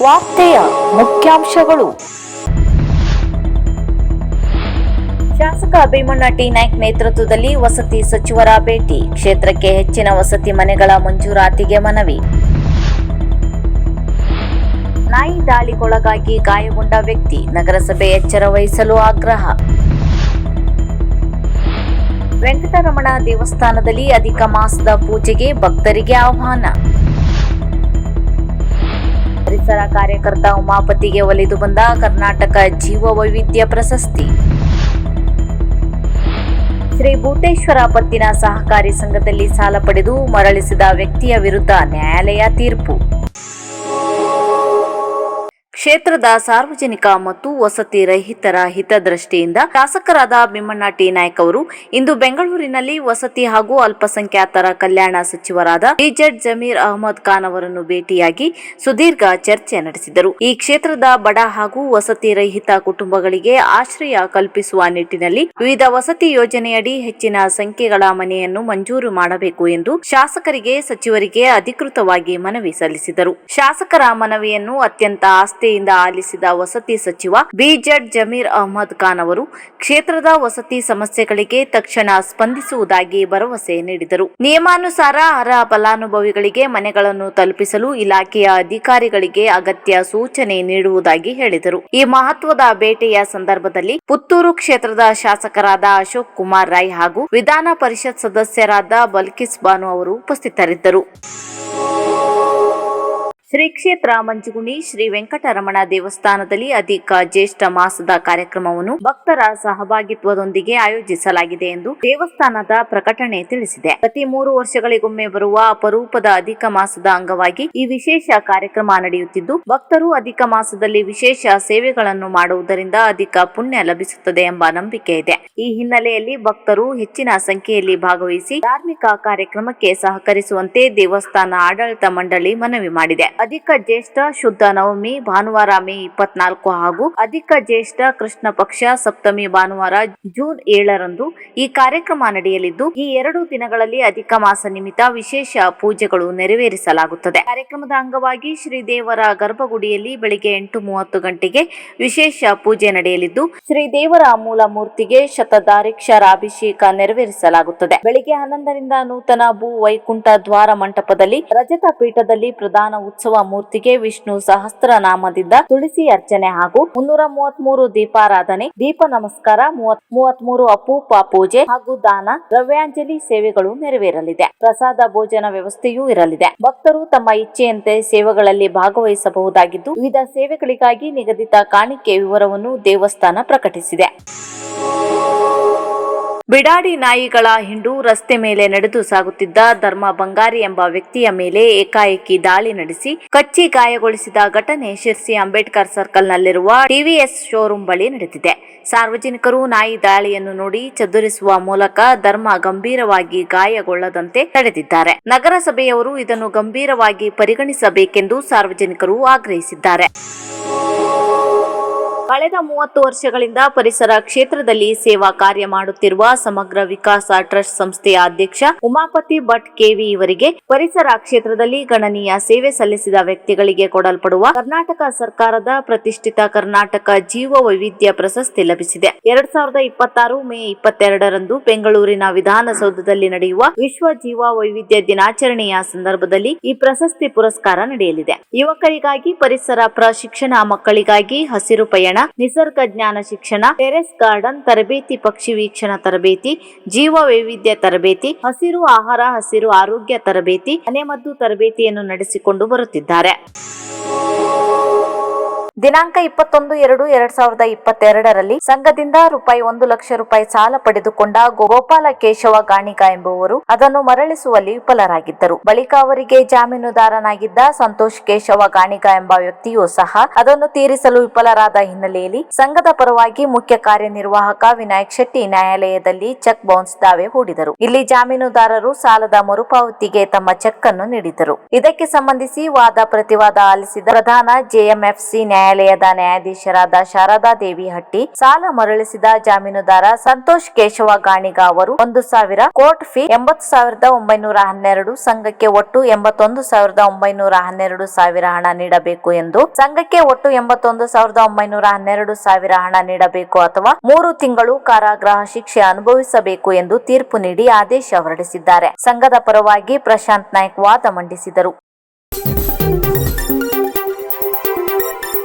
ವಾರ್ತೆಯ ಮುಖ್ಯಾಂಶಗಳು. ಶಾಸಕ ಭೀಮಣ್ಣ ಟಿ ನಾಯ್ಕ್ ನೇತೃತ್ವದಲ್ಲಿ ವಸತಿ ಸಚಿವರ ಭೇಟಿ. ಕ್ಷೇತ್ರಕ್ಕೆ ಹೆಚ್ಚಿನ ವಸತಿ ಮನೆಗಳ ಮಂಜೂರಾತಿಗೆ ಮನವಿ. ನಾಯಿ ದಾಳಿಗೊಳಗಾಗಿ ಗಾಯಗೊಂಡ ವ್ಯಕ್ತಿ, ನಗರಸಭೆ ಎಚ್ಚರ ವಹಿಸಲು ಆಗ್ರಹ. ವೆಂಕಟರಮಣ ದೇವಸ್ಥಾನದಲ್ಲಿ ಅಧಿಕ ಮಾಸದ ಪೂಜೆಗೆ ಭಕ್ತರಿಗೆ ಆಹ್ವಾನ. ಪರಿಸರ ಕಾರ್ಯಕರ್ತ ಉಮಾಪತಿಗೆ ಒಲಿದು ಬಂದ ಕರ್ನಾಟಕ ಜೀವ ವೈವಿಧ್ಯ ಪ್ರಶಸ್ತಿ. ಶ್ರೀ ಭೂತೇಶ್ವರ ಪತ್ತಿನ ಸಹಕಾರಿ ಸಂಘದಲ್ಲಿ ಸಾಲ ಪಡೆದು ಮರಳಿಸಿದ ವ್ಯಕ್ತಿಯ ವಿರುದ್ಧ ನ್ಯಾಯಾಲಯ ತೀರ್ಪು. ಕ್ಷೇತ್ರದ ಸಾರ್ವಜನಿಕ ಮತ್ತು ವಸತಿ ರಹಿತರ ಹಿತದೃಷ್ಟಿಯಿಂದ ಶಾಸಕರಾದ ಭೀಮಣ್ಣ ಟಿ ನಾಯ್ಕ್ ಅವರು ಇಂದು ಬೆಂಗಳೂರಿನಲ್ಲಿ ವಸತಿ ಹಾಗೂ ಅಲ್ಪಸಂಖ್ಯಾತರ ಕಲ್ಯಾಣ ಸಚಿವರಾದ ಡಿಜೆಡ್ ಜಮೀರ್ ಅಹಮದ್ ಖಾನ್ ಅವರನ್ನು ಭೇಟಿಯಾಗಿ ಸುದೀರ್ಘ ಚರ್ಚೆ ನಡೆಸಿದರು. ಈ ಕ್ಷೇತ್ರದ ಬಡ ಹಾಗೂ ವಸತಿ ರಹಿತ ಕುಟುಂಬಗಳಿಗೆ ಆಶ್ರಯ ಕಲ್ಪಿಸುವ ನಿಟ್ಟಿನಲ್ಲಿ ವಿವಿಧ ವಸತಿ ಯೋಜನೆಯಡಿ ಹೆಚ್ಚಿನ ಸಂಖ್ಯೆಗಳ ಮನೆಯನ್ನು ಮಂಜೂರು ಮಾಡಬೇಕು ಎಂದು ಶಾಸಕರಿಗೆ ಸಚಿವರಿಗೆ ಅಧಿಕೃತವಾಗಿ ಮನವಿ ಸಲ್ಲಿಸಿದರು. ಶಾಸಕರ ಮನವಿಯನ್ನು ಅತ್ಯಂತ ಆಸ್ಥೆಯಿಂದ ಆಲಿಸಿದ ವಸತಿ ಸಚಿವ ಡಿಜೆಡ್ ಜಮೀರ್ ಅಹಮದ್ ಖಾನ್ ಅವರು ಕ್ಷೇತ್ರದ ವಸತಿ ಸಮಸ್ಯೆಗಳಿಗೆ ತಕ್ಷಣ ಸ್ಪಂದಿಸುವುದಾಗಿ ಭರವಸೆ ನೀಡಿದರು. ನಿಯಮಾನುಸಾರ ಅರ್ಹ ಫಲಾನುಭವಿಗಳಿಗೆ ಮನೆಗಳನ್ನು ತಲುಪಿಸಲು ಇಲಾಖೆಯ ಅಧಿಕಾರಿಗಳಿಗೆ ಅಗತ್ಯ ಸೂಚನೆ ನೀಡುವುದಾಗಿ ಹೇಳಿದರು. ಈ ಮಹತ್ವದ ಭೇಟಿಯ ಸಂದರ್ಭದಲ್ಲಿ ಪುತ್ತೂರು ಕ್ಷೇತ್ರದ ಶಾಸಕರಾದ ಅಶೋಕ್ ಕುಮಾರ್ ರೈ ಹಾಗೂ ವಿಧಾನ ಪರಿಷತ್ ಸದಸ್ಯರಾದ ಬಲ್ಕಿಸ್ ಬಾನು ಅವರು ಉಪಸ್ಥಿತರಿದ್ದರು. ಶ್ರೀ ಕ್ಷೇತ್ರ ಮಂಜುಗುಣಿ ಶ್ರೀ ವೆಂಕಟರಮಣ ದೇವಸ್ಥಾನದಲ್ಲಿ ಅಧಿಕ ಜ್ಯೇಷ್ಠ ಮಾಸದ ಕಾರ್ಯಕ್ರಮವನ್ನು ಭಕ್ತರ ಸಹಭಾಗಿತ್ವದೊಂದಿಗೆ ಆಯೋಜಿಸಲಾಗಿದೆ ಎಂದು ದೇವಸ್ಥಾನದ ಪ್ರಕಟಣೆ ತಿಳಿಸಿದೆ. ಪ್ರತಿ 3 ವರ್ಷಗಳಿಗೊಮ್ಮೆ ಬರುವ ಅಪರೂಪದ ಅಧಿಕ ಮಾಸದ ಅಂಗವಾಗಿ ಈ ವಿಶೇಷ ಕಾರ್ಯಕ್ರಮ ನಡೆಯುತ್ತಿದ್ದು, ಭಕ್ತರು ಅಧಿಕ ಮಾಸದಲ್ಲಿ ವಿಶೇಷ ಸೇವೆಗಳನ್ನು ಮಾಡುವುದರಿಂದ ಅಧಿಕ ಪುಣ್ಯ ಲಭಿಸುತ್ತದೆ ಎಂಬ ನಂಬಿಕೆ ಇದೆ. ಈ ಹಿನ್ನೆಲೆಯಲ್ಲಿ ಭಕ್ತರು ಹೆಚ್ಚಿನ ಸಂಖ್ಯೆಯಲ್ಲಿ ಭಾಗವಹಿಸಿ ಧಾರ್ಮಿಕ ಕಾರ್ಯಕ್ರಮಕ್ಕೆ ಸಹಕರಿಸುವಂತೆ ದೇವಸ್ಥಾನ ಆಡಳಿತ ಮಂಡಳಿ ಮನವಿ ಮಾಡಿದೆ. ಅಧಿಕ ಜ್ಯೇಷ್ಠ ಶುದ್ಧ ನವಮಿ ಭಾನುವಾರ ಮೇ 24 ಹಾಗೂ ಅಧಿಕ ಜ್ಯೇಷ್ಠ ಕೃಷ್ಣ ಪಕ್ಷ ಸಪ್ತಮಿ ಭಾನುವಾರ ಜೂನ್ 7ರಂದು ಈ ಕಾರ್ಯಕ್ರಮ ನಡೆಯಲಿದ್ದು, ಈ 2 ದಿನಗಳಲ್ಲಿ ಅಧಿಕ ಮಾಸ ನಿಮಿತ್ತ ವಿಶೇಷ ಪೂಜೆಗಳು ನೆರವೇರಿಸಲಾಗುತ್ತದೆ. ಕಾರ್ಯಕ್ರಮದ ಅಂಗವಾಗಿ ಶ್ರೀದೇವರ ಗರ್ಭಗುಡಿಯಲ್ಲಿ ಬೆಳಿಗ್ಗೆ 8:30 ಗಂಟೆಗೆ ವಿಶೇಷ ಪೂಜೆ ನಡೆಯಲಿದ್ದು, ಶ್ರೀದೇವರ ಮೂಲ ಮೂರ್ತಿಗೆ ಶತಧಾರಿಕ್ಷರಾಭಿಷೇಕ ನೆರವೇರಿಸಲಾಗುತ್ತದೆ. ಬೆಳಿಗ್ಗೆ 11ರಿಂದ ನೂತನ ಭೂ ವೈಕುಂಠ ದ್ವಾರ ಮಂಟಪದಲ್ಲಿ ರಜತ ಪೀಠದಲ್ಲಿ ಪ್ರಧಾನ ಉತ್ಸವ ಮೂರ್ತಿಗೆ ವಿಷ್ಣು ಸಹಸ್ರನಾಮದಿಂದ ತುಳಸಿ ಅರ್ಚನೆ ಹಾಗೂ 333 ದೀಪಾರಾಧನೆ, ದೀಪ ನಮಸ್ಕಾರ, 33 ಅಪೂಪ ಪೂಜೆ ಹಾಗೂ ದಾನ ದ್ರವ್ಯಾಂಜಲಿ ಸೇವೆಗಳು ನೆರವೇರಲಿದೆ. ಪ್ರಸಾದ ಭೋಜನ ವ್ಯವಸ್ಥೆಯೂ ಇರಲಿದೆ. ಭಕ್ತರು ತಮ್ಮ ಇಚ್ಛೆಯಂತೆ ಸೇವೆಗಳಲ್ಲಿ ಭಾಗವಹಿಸಬಹುದಾಗಿದ್ದು, ವಿವಿಧ ಸೇವೆಗಳಿಗಾಗಿ ನಿಗದಿತ ಕಾಣಿಕೆ ವಿವರವನ್ನು ದೇವಸ್ಥಾನ ಪ್ರಕಟಿಸಿದೆ. ಬಿಡಾಡಿ ನಾಯಿಗಳ ಹಿಂಡು ರಸ್ತೆ ಮೇಲೆ ನಡೆದು ಸಾಗುತ್ತಿದ್ದ ಧರ್ಮ ಬಂಗಾರಿ ಎಂಬ ವ್ಯಕ್ತಿಯ ಮೇಲೆ ಏಕಾಏಕಿ ದಾಳಿ ನಡೆಸಿ ಕಚ್ಚಿ ಗಾಯಗೊಳಿಸಿದ ಘಟನೆ ಶಿರ್ಸಿ ಅಂಬೇಡ್ಕರ್ ಸರ್ಕಲ್ನಲ್ಲಿರುವ ಟಿವಿಎಸ್ ಶೋರೂಂ ಬಳಿ ನಡೆದಿದೆ. ಸಾರ್ವಜನಿಕರು ನಾಯಿ ದಾಳಿಯನ್ನು ನೋಡಿ ಚದುರಿಸುವ ಮೂಲಕ ಧರ್ಮ ಗಂಭೀರವಾಗಿ ಗಾಯಗೊಳ್ಳದಂತೆ ತಡೆದಿದ್ದಾರೆ. ನಗರಸಭೆಯವರು ಇದನ್ನು ಗಂಭೀರವಾಗಿ ಪರಿಗಣಿಸಬೇಕೆಂದು ಸಾರ್ವಜನಿಕರು ಆಗ್ರಹಿಸಿದ್ದಾರೆ. ಕಳೆದ 30 ವರ್ಷಗಳಿಂದ ಪರಿಸರ ಕ್ಷೇತ್ರದಲ್ಲಿ ಸೇವಾ ಕಾರ್ಯ ಮಾಡುತ್ತಿರುವ ಸಮಗ್ರ ವಿಕಾಸ ಟ್ರಸ್ಟ್ ಸಂಸ್ಥೆಯ ಅಧ್ಯಕ್ಷ ಉಮಾಪತಿ ಭಟ್ ಕೆವಿ ಇವರಿಗೆ ಪರಿಸರ ಕ್ಷೇತ್ರದಲ್ಲಿ ಗಣನೀಯ ಸೇವೆ ಸಲ್ಲಿಸಿದ ವ್ಯಕ್ತಿಗಳಿಗೆ ಕೊಡಲ್ಪಡುವ ಕರ್ನಾಟಕ ಸರ್ಕಾರದ ಪ್ರತಿಷ್ಠಿತ ಕರ್ನಾಟಕ ಜೀವ ವೈವಿಧ್ಯ ಪ್ರಶಸ್ತಿ ಲಭಿಸಿದೆ. 2026 ಮೇ 22ರಂದು ಬೆಂಗಳೂರಿನ ವಿಧಾನಸೌಧದಲ್ಲಿ ನಡೆಯುವ ವಿಶ್ವ ಜೀವ ವೈವಿಧ್ಯ ದಿನಾಚರಣೆಯ ಸಂದರ್ಭದಲ್ಲಿ ಈ ಪ್ರಶಸ್ತಿ ಪುರಸ್ಕಾರ ನಡೆಯಲಿದೆ. ಯುವಕರಿಗಾಗಿ ಪರಿಸರ ಪ್ರಶಿಕ್ಷಣ, ಮಕ್ಕಳಿಗಾಗಿ ಹಸಿರು ಪಯಣ, ನಿಸರ್ಗ ಜ್ಞಾನ ಶಿಕ್ಷಣ, ಟೆರೆಸ್ ಗಾರ್ಡನ್ ತರಬೇತಿ, ಪಕ್ಷಿ ವೀಕ್ಷಣ ತರಬೇತಿ, ಜೀವ ವೈವಿಧ್ಯ ತರಬೇತಿ, ಹಸಿರು ಆಹಾರ, ಹಸಿರು ಆರೋಗ್ಯ ತರಬೇತಿ, ಮನೆಮದ್ದು ತರಬೇತಿಯನ್ನು ನಡೆಸಿಕೊಂಡು ಬರುತ್ತಿದ್ದಾರೆ. ದಿನಾಂಕ 21/2/2022ರಲ್ಲಿ ಸಂಘದಿಂದ ₹1,00,000 ಸಾಲ ಪಡೆದುಕೊಂಡ ಗೋಪಾಲ ಕೇಶವ ಗಾಣಿಗ ಎಂಬುವರು ಅದನ್ನು ಮರಳಿಸುವಲ್ಲಿ ವಿಫಲರಾಗಿದ್ದರು. ಬಳಿಕ ಅವರಿಗೆ ಜಾಮೀನುದಾರನಾಗಿದ್ದ ಸಂತೋಷ್ ಕೇಶವ ಗಾಣಿಗ ಎಂಬ ವ್ಯಕ್ತಿಯೂ ಸಹ ಅದನ್ನು ತೀರಿಸಲು ವಿಫಲರಾದ ಹಿನ್ನೆಲೆಯಲ್ಲಿ ಸಂಘದ ಪರವಾಗಿ ಮುಖ್ಯ ಕಾರ್ಯನಿರ್ವಾಹಕ ವಿನಾಯಕ್ ಶೆಟ್ಟಿ ನ್ಯಾಯಾಲಯದಲ್ಲಿ ಚೆಕ್ ಬೌನ್ಸ್ ದಾವೆ ಹೂಡಿದರು. ಇಲ್ಲಿ ಜಾಮೀನುದಾರರು ಸಾಲದ ಮರುಪಾವತಿಗೆ ತಮ್ಮ ಚೆಕ್ ಅನ್ನು ನೀಡಿದರು. ಇದಕ್ಕೆ ಸಂಬಂಧಿಸಿ ವಾದ ಪ್ರತಿವಾದ ಆಲಿಸಿದ ಪ್ರಧಾನ ಜೆಎಂಎಫ್ಸಿ ನ್ಯಾಯಾಲಯ ನ್ಯಾಯಾಲಯದ ನ್ಯಾಯಾಧೀಶರಾದ ಶಾರದಾ ದೇವಿ ಹಟ್ಟಿ, ಸಾಲ ಮರಳಿಸಿದ ಜಾಮೀನುದಾರ ಸಂತೋಷ್ ಕೇಶವ ಗಾಣಿಗ ಅವರು 1,000, ಕೋರ್ಟ್ ಫೀ 80,912, ಸಂಘಕ್ಕೆ ಒಟ್ಟು 81,912 ಹಣ ನೀಡಬೇಕು ಎಂದು, ಸಂಘಕ್ಕೆ ಒಟ್ಟು 81,912 ಹಣ ನೀಡಬೇಕು ಅಥವಾ 3 ತಿಂಗಳು ಕಾರಾಗೃಹ ಶಿಕ್ಷೆ ಅನುಭವಿಸಬೇಕು ಎಂದು ತೀರ್ಪು ನೀಡಿ ಆದೇಶ ಹೊರಡಿಸಿದ್ದಾರೆ. ಸಂಘದ ಪರವಾಗಿ ಪ್ರಶಾಂತ್ ನಾಯ್ಕ್ ವಾದ ಮಂಡಿಸಿದರು.